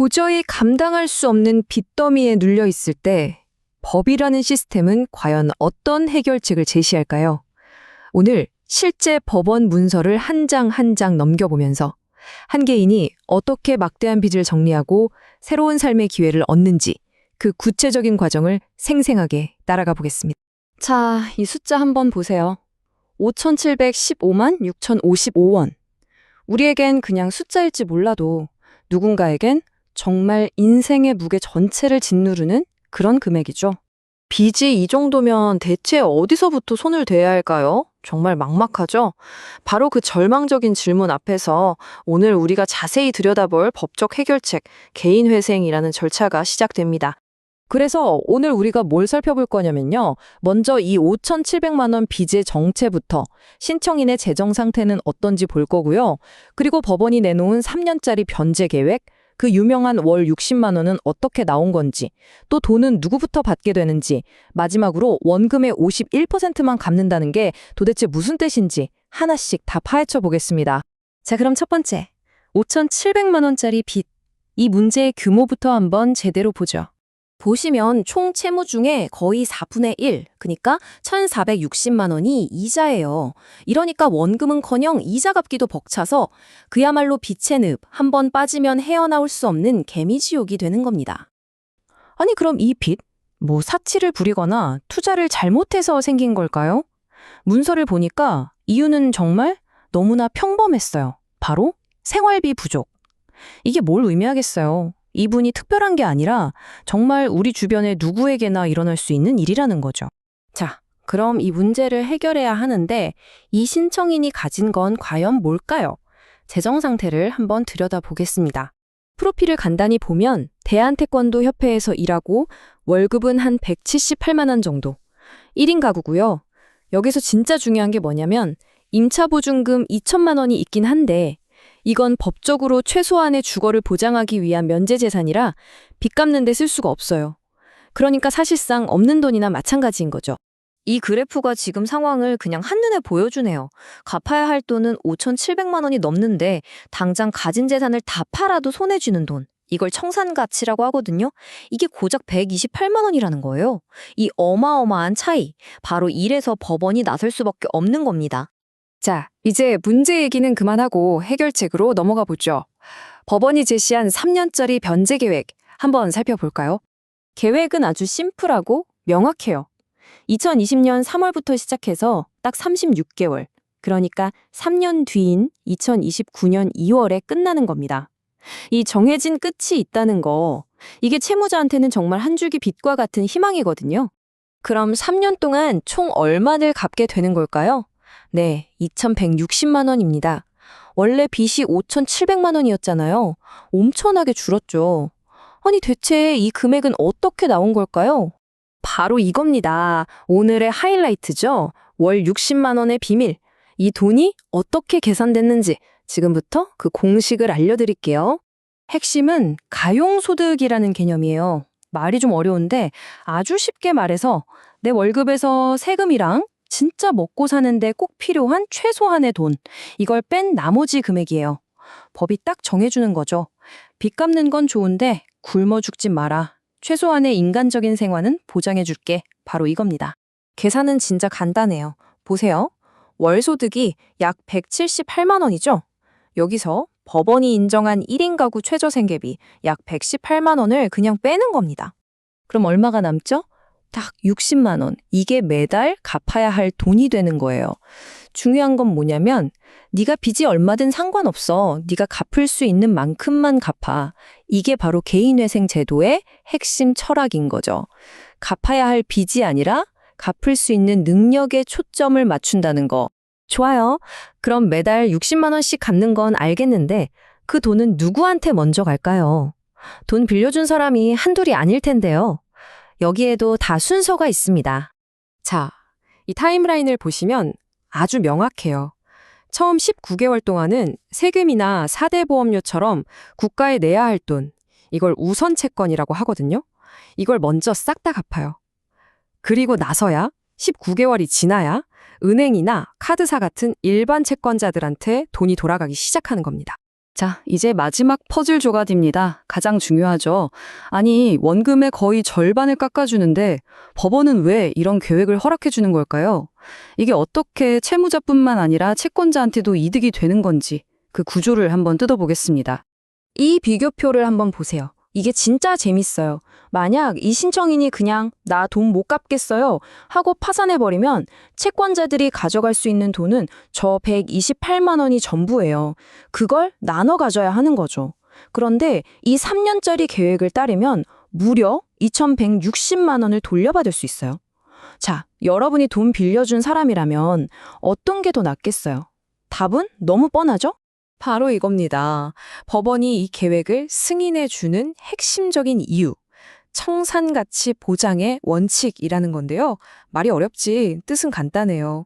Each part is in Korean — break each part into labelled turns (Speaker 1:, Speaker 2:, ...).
Speaker 1: 도저히 감당할 수 없는 빚더미에 눌려 있을 때 법이라는 시스템은 과연 어떤 해결책을 제시할까요? 오늘 실제 법원 문서를 한 장 한 장 넘겨보면서 한 개인이 어떻게 막대한 빚을 정리하고 새로운 삶의 기회를 얻는지 그 구체적인 과정을 생생하게 따라가 보겠습니다.
Speaker 2: 자, 이 숫자 한번 보세요. 5,715만 6,055원. 우리에겐 그냥 숫자일지 몰라도 누군가에겐 정말 인생의 무게 전체를 짓누르는 그런 금액이죠.
Speaker 3: 빚이 이 정도면 대체 어디서부터 손을 대야 할까요? 정말 막막하죠? 바로 그 절망적인 질문 앞에서 오늘 우리가 자세히 들여다볼 법적 해결책, 개인회생이라는 절차가 시작됩니다.
Speaker 2: 그래서 오늘 우리가 뭘 살펴볼 거냐면요. 먼저 이 5,700만 원 빚의 정체부터 신청인의 재정 상태는 어떤지 볼 거고요. 그리고 법원이 내놓은 3년짜리 변제 계획, 그 유명한 월 60만 원은 어떻게 나온 건지, 또 돈은 누구부터 받게 되는지, 마지막으로 원금의 51%만 갚는다는 게 도대체 무슨 뜻인지 하나씩 다 파헤쳐 보겠습니다. 자, 그럼 첫 번째, 5,700만 원짜리 빚. 이 문제의 규모부터 한번 제대로 보죠. 보시면 총 채무 중에 거의 4분의 1, 그러니까 1,460만 원이 이자예요. 이러니까 원금은커녕 이자 갚기도 벅차서 그야말로 빚의 늪, 한 번 빠지면 헤어나올 수 없는 개미지옥이 되는 겁니다. 아니 그럼 이 빚, 사치를 부리거나 투자를 잘못해서 생긴 걸까요? 문서를 보니까 이유는 정말 너무나 평범했어요. 바로 생활비 부족. 이게 뭘 의미하겠어요? 이분이 특별한 게 아니라 정말 우리 주변의 누구에게나 일어날 수 있는 일이라는 거죠. 자, 그럼 이 문제를 해결해야 하는데 이 신청인이 가진 건 과연 뭘까요? 재정 상태를 한번 들여다보겠습니다. 프로필을 간단히 보면 대한태권도협회에서 일하고 월급은 한 178만 원 정도. 1인 가구고요. 여기서 진짜 중요한 게 뭐냐면 임차보증금 2천만 원이 있긴 한데 이건 법적으로 최소한의 주거를 보장하기 위한 면제재산이라 빚 갚는 데 쓸 수가 없어요. 그러니까 사실상 없는 돈이나 마찬가지인 거죠. 이 그래프가 지금 상황을 그냥 한눈에 보여주네요. 갚아야 할 돈은 5,700만 원이 넘는데 당장 가진 재산을 다 팔아도 손에 쥐는 돈. 이걸 청산가치라고 하거든요. 이게 고작 128만 원이라는 거예요. 이 어마어마한 차이, 바로 이래서 법원이 나설 수밖에 없는 겁니다.
Speaker 1: 자, 이제 문제 얘기는 그만하고 해결책으로 넘어가 보죠. 법원이 제시한 3년짜리 변제 계획 한번 살펴볼까요?
Speaker 2: 계획은 아주 심플하고 명확해요. 2020년 3월부터 시작해서 딱 36개월, 그러니까 3년 뒤인 2029년 2월에 끝나는 겁니다. 이 정해진 끝이 있다는 거, 이게 채무자한테는 정말 한 줄기 빛과 같은 희망이거든요. 그럼 3년 동안 총 얼마를 갚게 되는 걸까요? 네, 2,160만 원입니다. 원래 빚이 5,700만 원이었잖아요. 엄청나게 줄었죠. 아니 대체 이 금액은 어떻게 나온 걸까요? 바로 이겁니다. 오늘의 하이라이트죠. 월 60만 원의 비밀. 이 돈이 어떻게 계산됐는지 지금부터 그 공식을 알려드릴게요. 핵심은 가용소득이라는 개념이에요. 말이 좀 어려운데 아주 쉽게 말해서 내 월급에서 세금이랑 진짜 먹고 사는데 꼭 필요한 최소한의 돈, 이걸 뺀 나머지 금액이에요. 법이 딱 정해주는 거죠. 빚 갚는 건 좋은데 굶어 죽지 마라. 최소한의 인간적인 생활은 보장해줄게. 바로 이겁니다. 계산은 진짜 간단해요. 보세요. 월 소득이 약 178만 원이죠? 여기서 법원이 인정한 1인 가구 최저생계비 약 118만 원을 그냥 빼는 겁니다. 그럼 얼마가 남죠? 딱 60만 원. 이게 매달 갚아야 할 돈이 되는 거예요. 중요한 건 뭐냐면 네가 빚이 얼마든 상관없어. 네가 갚을 수 있는 만큼만 갚아. 이게 바로 개인회생 제도의 핵심 철학인 거죠. 갚아야 할 빚이 아니라 갚을 수 있는 능력에 초점을 맞춘다는 거. 좋아요. 그럼 매달 60만 원씩 갚는 건 알겠는데 그 돈은 누구한테 먼저 갈까요? 돈 빌려준 사람이 한둘이 아닐 텐데요. 여기에도 다 순서가 있습니다. 자, 이 타임라인을 보시면 아주 명확해요. 처음 19개월 동안은 세금이나 4대 보험료처럼 국가에 내야 할 돈, 이걸 우선 채권이라고 하거든요. 이걸 먼저 싹 다 갚아요. 그리고 나서야 19개월이 지나야 은행이나 카드사 같은 일반 채권자들한테 돈이 돌아가기 시작하는 겁니다.
Speaker 4: 자, 이제 마지막 퍼즐 조각입니다. 가장 중요하죠. 아니, 원금의 거의 절반을 깎아주는데 법원은 왜 이런 계획을 허락해주는 걸까요? 이게 어떻게 채무자뿐만 아니라 채권자한테도 이득이 되는 건지 그 구조를 한번 뜯어보겠습니다.
Speaker 2: 이 비교표를 한번 보세요. 이게 진짜 재밌어요. 만약 이 신청인이 그냥 나 돈 못 갚겠어요 하고 파산해버리면 채권자들이 가져갈 수 있는 돈은 저 128만 원이 전부예요. 그걸 나눠 가져야 하는 거죠. 그런데 이 3년짜리 계획을 따르면 무려 2,160만 원을 돌려받을 수 있어요. 자, 여러분이 돈 빌려준 사람이라면 어떤 게 더 낫겠어요? 답은 너무 뻔하죠?
Speaker 1: 바로 이겁니다. 법원이 이 계획을 승인해주는 핵심적인 이유. 청산가치 보장의 원칙이라는 건데요. 말이 어렵지 뜻은 간단해요.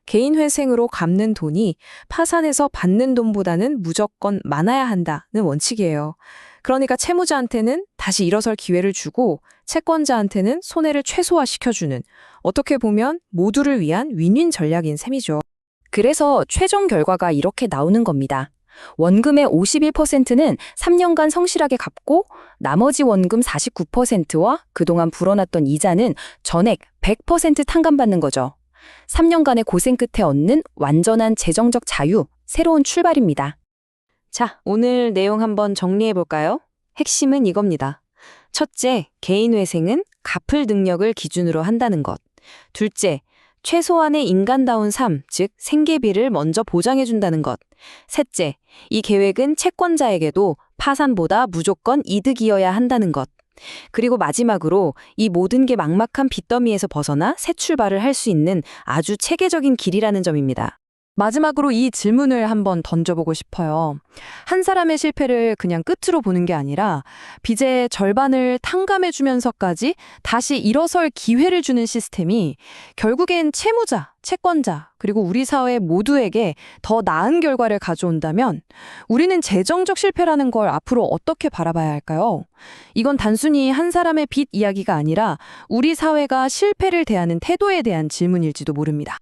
Speaker 1: 개인회생으로 갚는 돈이 파산해서 받는 돈보다는 무조건 많아야 한다는 원칙이에요. 그러니까 채무자한테는 다시 일어설 기회를 주고 채권자한테는 손해를 최소화시켜주는 어떻게 보면 모두를 위한 윈윈 전략인 셈이죠.
Speaker 2: 그래서 최종 결과가 이렇게 나오는 겁니다. 원금의 51%는 3년간 성실하게 갚고 나머지 원금 49%와 그동안 불어났던 이자는 전액 100% 탕감받는 거죠. 3년간의 고생 끝에 얻는 완전한 재정적 자유, 새로운 출발입니다. 자, 오늘 내용 한번 정리해 볼까요? 핵심은 이겁니다. 첫째, 개인회생은 갚을 능력을 기준으로 한다는 것. 둘째, 최소한의 인간다운 삶, 즉 생계비를 먼저 보장해준다는 것. 셋째, 이 계획은 채권자에게도 파산보다 무조건 이득이어야 한다는 것. 그리고 마지막으로 이 모든 게 막막한 빚더미에서 벗어나 새 출발을 할 수 있는 아주 체계적인 길이라는 점입니다.
Speaker 3: 마지막으로 이 질문을 한번 던져보고 싶어요. 한 사람의 실패를 그냥 끝으로 보는 게 아니라 빚의 절반을 탕감해주면서까지 다시 일어설 기회를 주는 시스템이 결국엔 채무자, 채권자, 그리고 우리 사회 모두에게 더 나은 결과를 가져온다면 우리는 재정적 실패라는 걸 앞으로 어떻게 바라봐야 할까요? 이건 단순히 한 사람의 빚 이야기가 아니라 우리 사회가 실패를 대하는 태도에 대한 질문일지도 모릅니다.